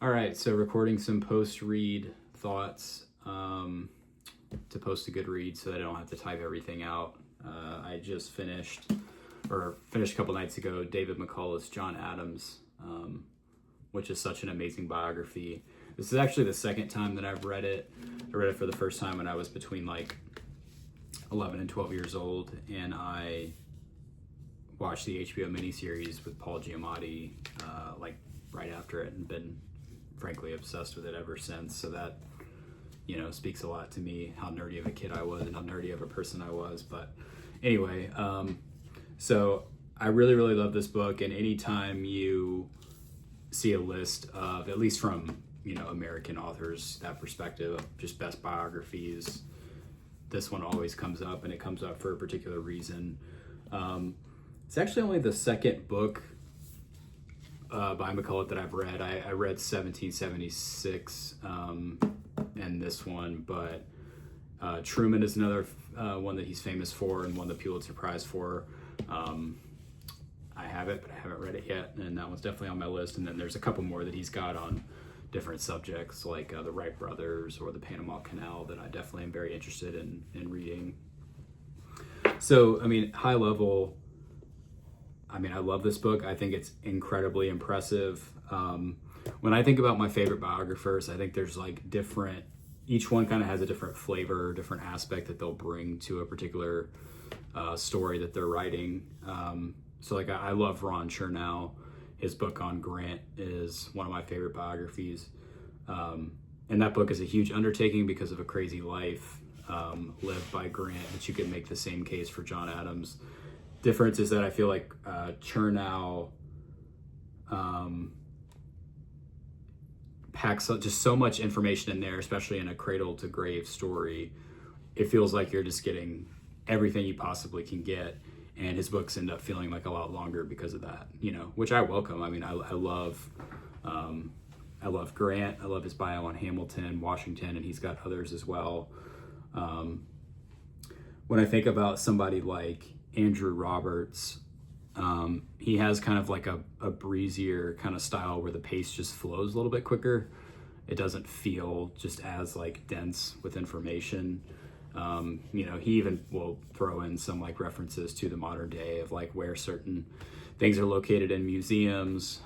All right, so recording some post-read thoughts to post a good read so that I don't have to type everything out. I just finished a couple nights ago, David McCullough's John Adams, which is such an amazing biography. This is actually the second time that I've read it. I read it for the first time when I was between like 11 and 12 years old, and I watched the HBO miniseries with Paul Giamatti like right after it and been frankly obsessed with it ever since. So that, speaks a lot to me, how nerdy of a kid I was and how nerdy of a person I was. But anyway, so I really, really love this book. And anytime you see a list of, at least from, American authors, that perspective of just best biographies, this one always comes up, and it comes up for a particular reason. It's actually only the second book by McCullough that I've read. I read 1776 and this one, but Truman is another one that he's famous for and won the Pulitzer Prize for. I have it, but I haven't read it yet, and that one's definitely on my list. And then there's a couple more that he's got on different subjects, like the Wright brothers or the Panama Canal, that I definitely am very interested in reading. So, high level, I love this book. I think it's incredibly impressive. When I think about my favorite biographers, I think there's each one kind of has a different flavor, different aspect that they'll bring to a particular story that they're writing. So I love Ron Chernow. His book on Grant is one of my favorite biographies. And that book is a huge undertaking because of a crazy life lived by Grant, but you could make the same case for John Adams. Difference is that I feel like Chernow packs just so much information in there, especially in a cradle to grave story. It feels like you're just getting everything you possibly can get, and his books end up feeling like a lot longer because of that, which I welcome. I love Grant. I love his bio on Hamilton, Washington, and he's got others as well. When I think about somebody like Andrew Roberts, he has kind of like a breezier kind of style where the pace just flows a little bit quicker. It doesn't feel just as dense with information. He even will throw in some references to the modern day of where certain things are located in museums,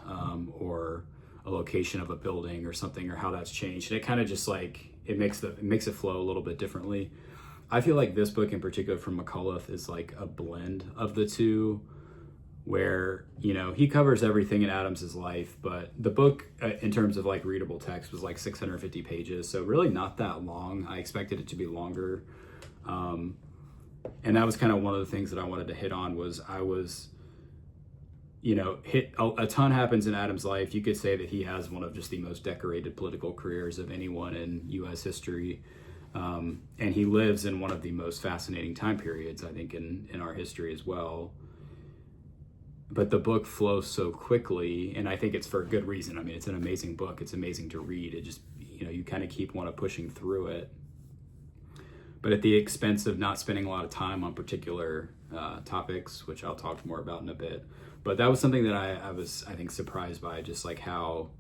or a location of a building or something, or how that's changed. And it kind of just it makes it flow a little bit differently. I feel like this book in particular from McCullough is a blend of the two, where, he covers everything in Adams's life, but the book in terms of readable text was 650 pages. So really not that long. I expected it to be longer. And that was kind of one of the things that I wanted to hit on was a ton happens in Adams' life. You could say that he has one of just the most decorated political careers of anyone in U.S. history. And he lives in one of the most fascinating time periods, I think, in our history as well. But the book flows so quickly, and I think it's for a good reason. It's an amazing book. It's amazing to read. It just, you kind of keep pushing through it. But at the expense of not spending a lot of time on particular topics, which I'll talk more about in a bit. But that was something that I was, I think, surprised by, just how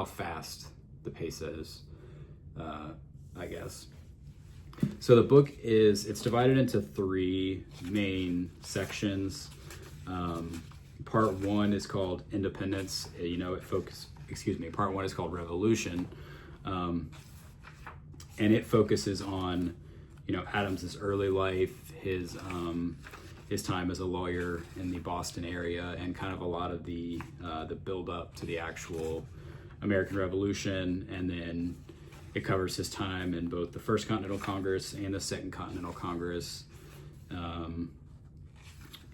fast the pace is, I guess. So the book it's divided into three main sections. Part one is called Independence. Part one is called Revolution. And it focuses on, Adams's early life, his time as a lawyer in the Boston area, and kind of a lot of the build up to the actual American Revolution. And then it covers his time in both the First Continental Congress and the Second Continental Congress.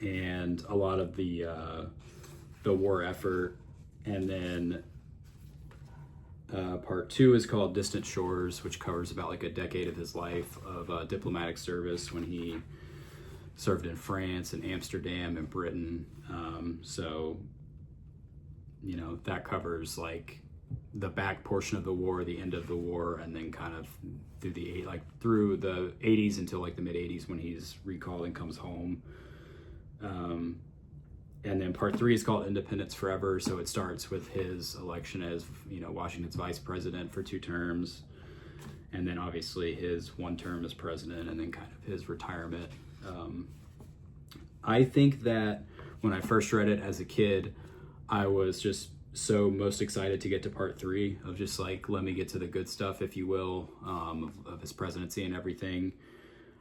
And a lot of the war effort. And then part two is called Distant Shores, which covers about a decade of his life of diplomatic service when he served in France and Amsterdam and Britain. That covers the back portion of the war, the end of the war, and then kind of through the 80s until the mid 80s when he's recalled and comes home. And then part 3 is called Independence Forever. So it starts with his election as, Washington's vice president for 2 terms. And then obviously his 1 term as president, and then kind of his retirement. I think that when I first read it as a kid, I was just so most excited to get to part 3 of just like, let me get to the good stuff, if you will, of his presidency and everything.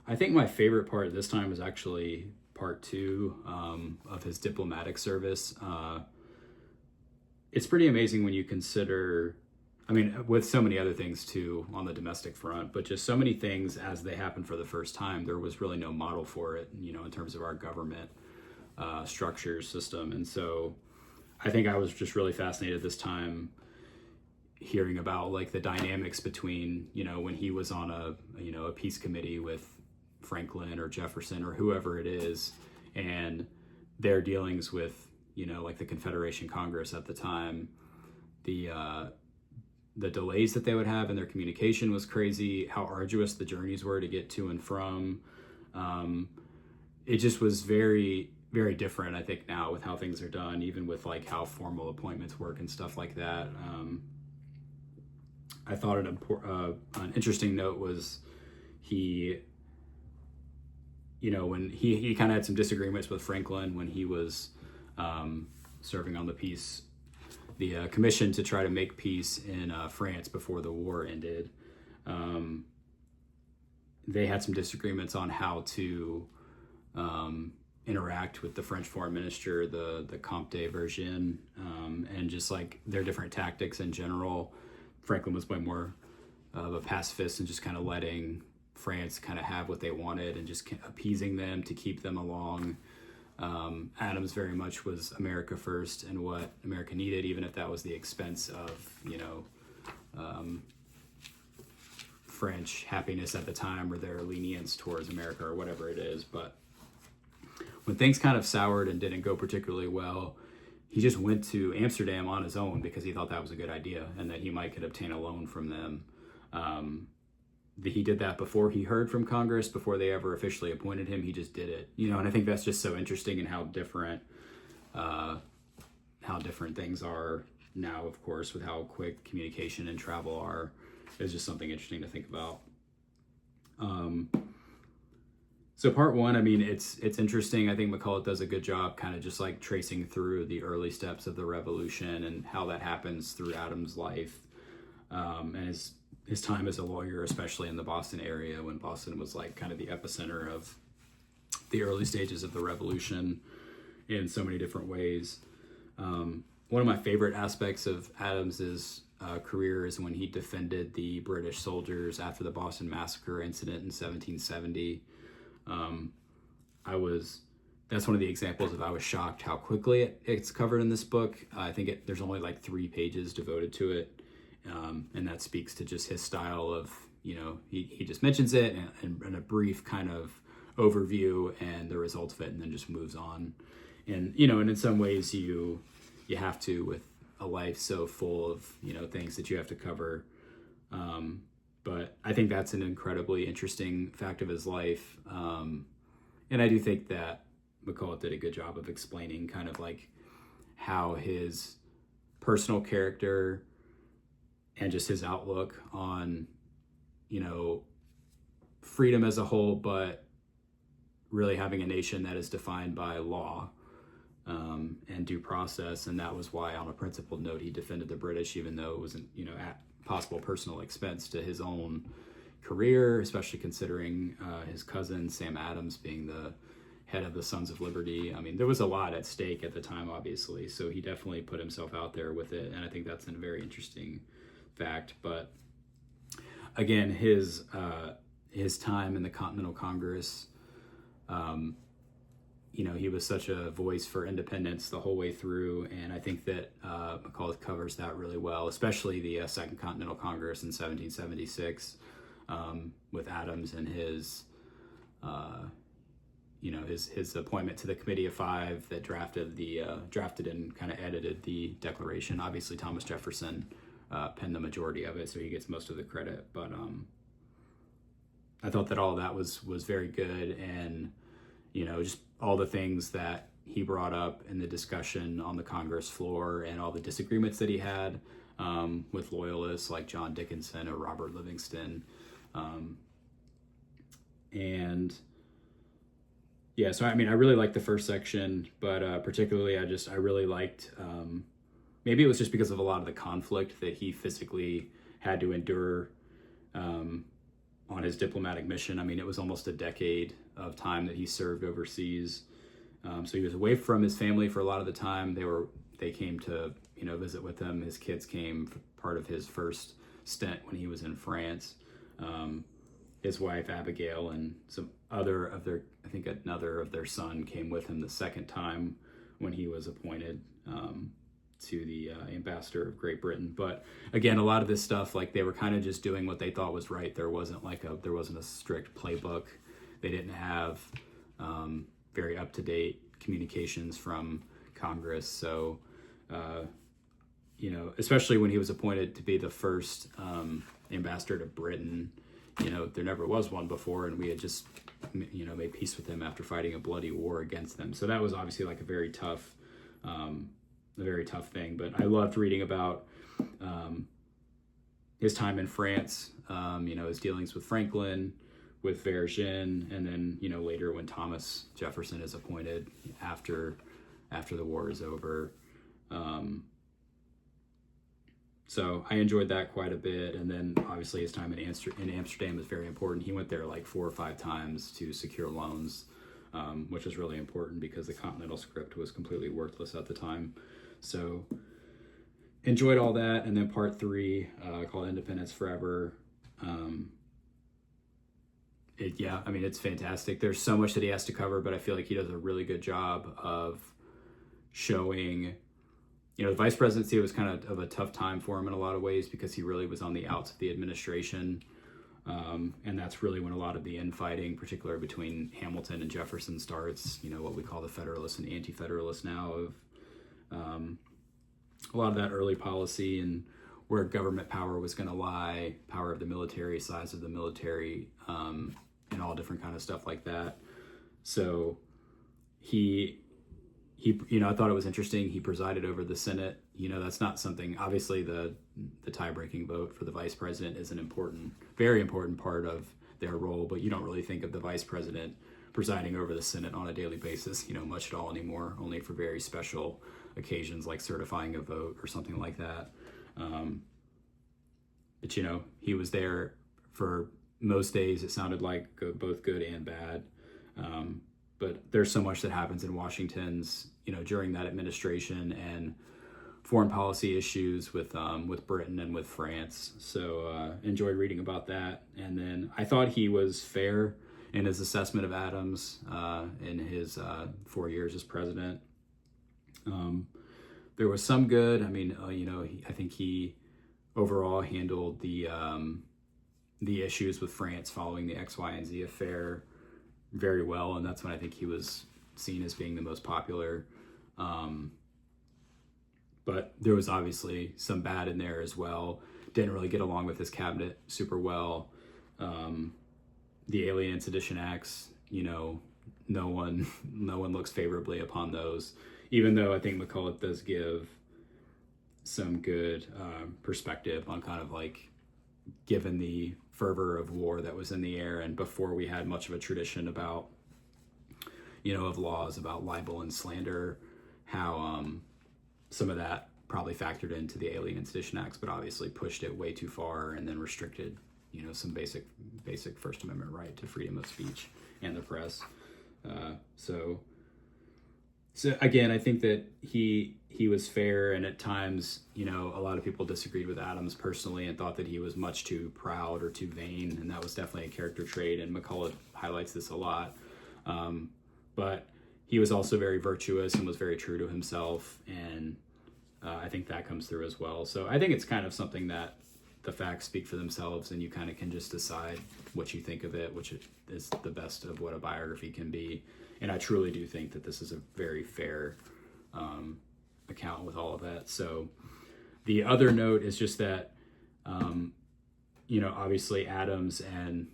I think my favorite part this time was actually part 2 of his diplomatic service. It's pretty amazing when you consider, with so many other things too on the domestic front, but just so many things as they happened for the first time, there was really no model for it, in terms of our government structure system. And so I think I was just really fascinated this time hearing about like the dynamics between, when he was on a peace committee with Franklin or Jefferson or whoever it is, and their dealings with, like the Confederation Congress at the time. The delays that they would have in their communication was crazy. How arduous the journeys were to get to and from. It just was very, very different, I think, now with how things are done, even with like how formal appointments work and stuff like that. I thought an interesting note was when he kind of had some disagreements with Franklin when he was serving on the commission to try to make peace in France before the war ended. They had some disagreements on how to interact with the French foreign minister, the Comte de version, and just like their different tactics in general. Franklin was way more of a pacifist and just kind of letting France kind of have what they wanted and just appeasing them to keep them along. Adams very much was America first and what America needed, even if that was the expense of, French happiness at the time or their lenience towards America or whatever it is. But when things kind of soured and didn't go particularly well, he just went to Amsterdam on his own because he thought that was a good idea and that he could obtain a loan from them. He did that before he heard from Congress, before they ever officially appointed him. He just did it, and I think that's just so interesting in how different things are now, of course, with how quick communication and travel are. Is just something interesting to think about. So part 1, it's interesting. I think McCullough does a good job kind of just like tracing through the early steps of the revolution and how that happens through Adams' life, and his time as a lawyer, especially in the Boston area, when Boston was like kind of the epicenter of the early stages of the revolution in so many different ways. One of my favorite aspects of Adams's career is when he defended the British soldiers after the Boston Massacre incident in 1770. That's one of the examples of I was shocked how quickly it's covered in this book. I think there's only like 3 pages devoted to it. And that speaks to just his style of, he just mentions it and a brief kind of overview and the results of it, and then just moves on. And, and in some ways you have to, with a life so full of, things that you have to cover. But I think that's an incredibly interesting fact of his life. And I do think that McCullough did a good job of explaining kind of like how his personal character and just his outlook on, freedom as a whole, but really having a nation that is defined by law and due process. And that was why, on a principled note, he defended the British, even though it wasn't, at possible personal expense to his own career, especially considering his cousin, Sam Adams, being the head of the Sons of Liberty. There was a lot at stake at the time, obviously. So he definitely put himself out there with it. And I think that's a very interesting fact. But again, his time in the Continental Congress, he was such a voice for independence the whole way through, and I think that McCullough covers that really well, especially the Second Continental Congress in 1776, with Adams and his appointment to the Committee of Five that drafted and kind of edited the Declaration. Obviously, Thomas Jefferson penned the majority of it, so he gets most of the credit. But I thought that all of that was very good, and just all the things that he brought up in the discussion on the Congress floor and all the disagreements that he had with loyalists like John Dickinson or Robert Livingston. And yeah, so I mean, I really liked the first section, but particularly I really liked, maybe it was just because of a lot of the conflict that he physically had to endure on his diplomatic mission. I mean, it was almost a decade of time that he served overseas. So he was away from his family for a lot of the time. They came to, visit with him. His kids came for part of his first stint when he was in France. His wife, Abigail, and another of their son came with him the second time when he was appointed to the ambassador of Great Britain. But again, a lot of this stuff, like, they were kind of just doing what they thought was right. There wasn't a strict playbook. They didn't have very up-to-date communications from Congress. So, especially when he was appointed to be the first ambassador to Britain, there never was one before, and we had just, made peace with him after fighting a bloody war against them. So that was obviously like a very tough thing. But I loved reading about his time in France, his dealings with Franklin, with Vergennes, and then, later when Thomas Jefferson is appointed after the war is over. So I enjoyed that quite a bit. And then obviously his time in Amsterdam is very important. He went there like 4 or 5 times to secure loans, which is really important because the Continental script was completely worthless at the time. So enjoyed all that. And then part 3, called Independence Forever. It's fantastic. There's so much that he has to cover, but I feel like he does a really good job of showing, the vice presidency was kind of a tough time for him in a lot of ways because he really was on the outs of the administration. And that's really when a lot of the infighting, particularly between Hamilton and Jefferson, starts, what we call the Federalists and Anti-Federalists now, of a lot of that early policy and where government power was going to lie, power of the military, size of the military, and all different kind of stuff like that. So he I thought it was interesting. He presided over the Senate. That's not something, obviously the tie-breaking vote for the vice president is an important, very important part of their role, but you don't really think of the vice president presiding over the Senate on a daily basis, much at all anymore, only for very special occasions like certifying a vote or something like that. But he was there for most days. It sounded like both good and bad. But there's so much that happens in Washington's, during that administration, and foreign policy issues with Britain and with France. So enjoyed reading about that. And then I thought he was fair in his assessment of Adams in his 4 years as president. There was some good. I mean, I think he overall handled the issues with France following the X, Y, and Z affair very well, and that's when I think he was seen as being the most popular. But there was obviously some bad in there as well. Didn't really get along with his cabinet super well. The Alien and Sedition Acts, no one looks favorably upon those, even though I think McCullough does give some good perspective on kind of like, given the fervor of war that was in the air, and before we had much of a tradition about, of laws about libel and slander, how some of that probably factored into the Alien and Sedition Acts, but obviously pushed it way too far and then restricted, some basic First Amendment right to freedom of speech and the press. So again, I think that he was fair, and at times, a lot of people disagreed with Adams personally and thought that he was much too proud or too vain, and that was definitely a character trait, and McCullough highlights this a lot. But he was also very virtuous and was very true to himself, and I think that comes through as well. So I think it's kind of something that the facts speak for themselves, and you kind of can just decide what you think of it, which is the best of what a biography can be. And I truly do think that this is a very fair account with all of that. So the other note is just that, obviously Adams and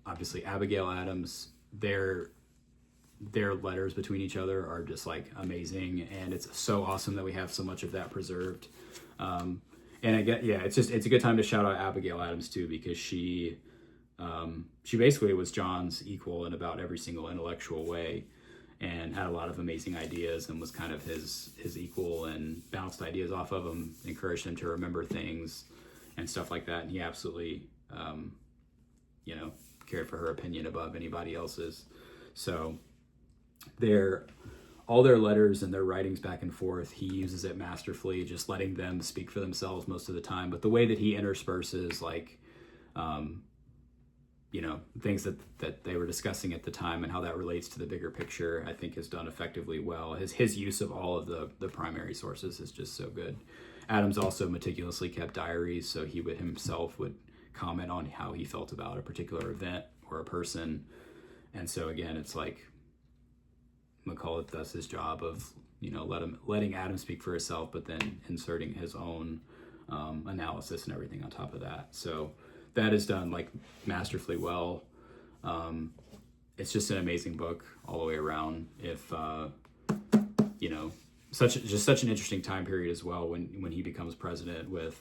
obviously Abigail Adams, their their letters between each other are just like amazing, and it's so awesome that we have so much of that preserved. And I get, yeah, it's a good time to shout out Abigail Adams too, because she basically was John's equal in about every single intellectual way, and had a lot of amazing ideas, and was kind of his equal, and bounced ideas off of him, encouraged him to remember things and stuff like that. And he absolutely, cared for her opinion above anybody else's. So all their letters and their writings back and forth, he uses it masterfully, just letting them speak for themselves most of the time. But the way that he intersperses, like, things that they were discussing at the time and how that relates to the bigger picture, I think is done effectively well. His use of all of the primary sources is just so good. Adams also meticulously kept diaries, so he himself would comment on how he felt about a particular event or a person. And so again, it's like McCullough does his job of, letting Adams speak for himself, but then inserting his own analysis and everything on top of that. So that is done like masterfully well. It's just an amazing book all the way around. If such an interesting time period as well, when he becomes president, with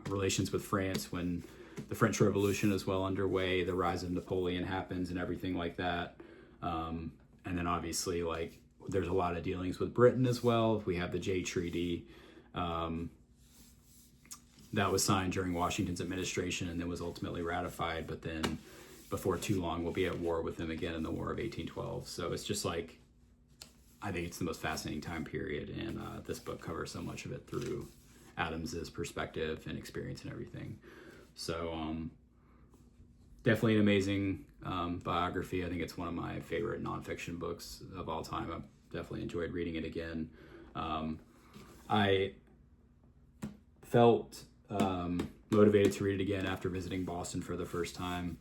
relations with France, when the French Revolution is well underway, the rise of Napoleon happens and everything like that. And then obviously, like, there's a lot of dealings with Britain as well. We have the Jay Treaty that was signed during Washington's administration and then was ultimately ratified, but then before too long we'll be at war with them again in the War of 1812. So it's just like, I think it's the most fascinating time period, and this book covers so much of it through Adams's perspective and experience and everything. So definitely an amazing biography. I think it's one of my favorite nonfiction books of all time. I've definitely enjoyed reading it again. I felt motivated to read it again after visiting Boston for the first time.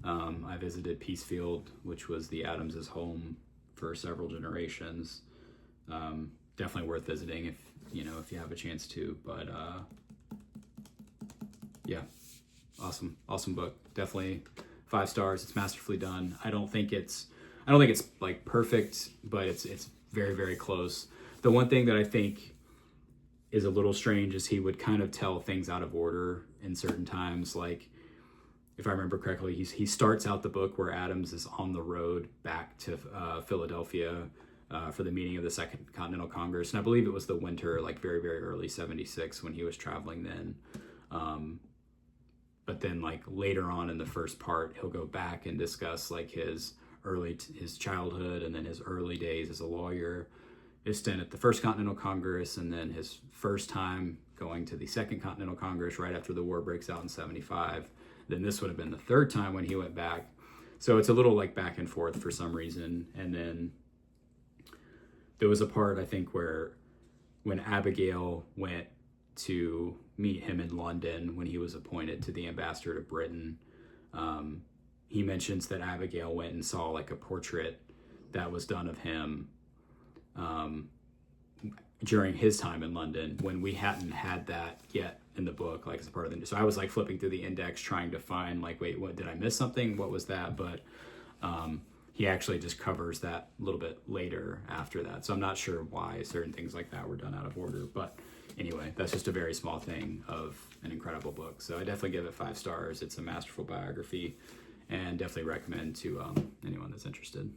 I visited Peacefield, which was the Adams's home for several generations. Definitely worth visiting if you have a chance to. But yeah, awesome book. Definitely 5 stars. It's masterfully done. I don't think it's like perfect, but it's very, very close. The one thing that I think is a little strange is he would kind of tell things out of order in certain times. Like, if I remember correctly, he starts out the book where Adams is on the road back to Philadelphia for the meeting of the Second Continental Congress. And I believe it was the winter, like very, very early 76 when he was traveling then. But then like later on in the first part, he'll go back and discuss like his childhood and then his early days as a lawyer, his stint at the First Continental Congress, and then his first time going to the Second Continental Congress right after the war breaks out in 75. Then this would have been the 3rd time when he went back. So it's a little like back and forth for some reason. And then there was a part, I think, where when Abigail went to meet him in London when he was appointed to the ambassador to Britain, he mentions that Abigail went and saw like a portrait that was done of him during his time in London, when we hadn't had that yet in the book, like as a part of the. So I was like flipping through the index trying to find like, wait, what did I miss something? What was that? But he actually just covers that a little bit later after that. So I'm not sure why certain things like that were done out of order. But anyway, that's just a very small thing of an incredible book. So I definitely give it 5 stars. It's a masterful biography, and definitely recommend to anyone that's interested.